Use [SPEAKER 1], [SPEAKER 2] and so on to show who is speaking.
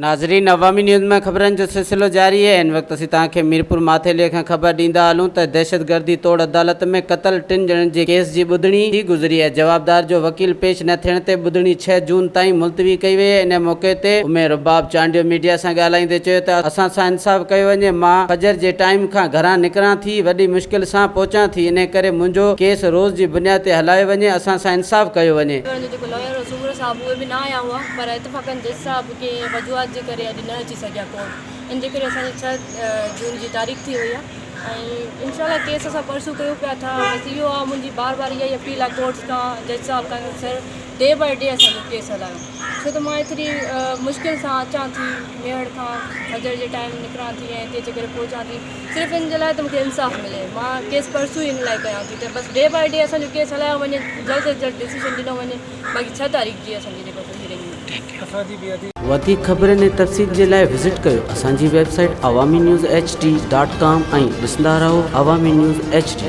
[SPEAKER 1] नाज़रीन, अवामी न्यूज़ में ख़बरनि जो सिलसिलो जारी है। इन वक्त असीं तव्हांखे मीरपुर माथेले खां ख़बर ॾींदा हलूं त दहशतगर्दी तोड़ अदालत में क़तल 3 ॼणनि जे केस जी ॿुधणी थी गुज़री है। जवाबदार जो वकील पेश न थियण ते ॿुधणी 6 जून ताईं मुलतवी कई वई है। इन मौक़े ते उमेर रुबाब चांडियो मीडिया सां ॻाल्हाईंदे चयो त असां सां इंसाफ़ कयो वञे। मां फजर जे टाइम खां घरां निकिरां थी, वॾी मुश्किल सां पहुचां थी, इन करे मुंहिंजो केस रोज़ जी बुनियाद ते हलायो वञे। असां सां इंसाफ़ कयो वञे।
[SPEAKER 2] साहब उहे बि न आया हुआ, पर इतफ़ाक़न जज साहब के वजूहात जे करे अॼु न अची सघिया कोर्ट। इन जे करे असांजी 6 जून जी तारीख़ थी वई आहे ऐं इंशाल्लाह केस असां परसूं कयूं पिया था। बसि इहो आहे मुंहिंजी बार इहा ई अपील आहे कोर्ट्स खां, जज साहब खां, सर डे बाय डे असांजो केस हलायो, छो त मां एतिरी मुश्किल सां अचां थी मेहड़ खां, फजर जे टाइम निकिरां थी ऐं हिते अची करे पहुचां थी सिर्फ़ु इन जे लाइ त मूंखे इंसाफ़ मिले। मां केस परसूं इन लाइ कयां थी त बसि डे बाय डे असांजो केस हलायो वञे, जल्द से जल्द डिसीजन ॾिनो वञे। बाक़ी 6 तारीख़ जी असांजी जेको
[SPEAKER 1] वधीक ख़बरनि ऐं तफ़सील जे लाइ विज़िट कयो असांजी वेबसाइट awamiNewsHD.com ऐं ॾिसंदा रहो अवामी न्यूज़ HD।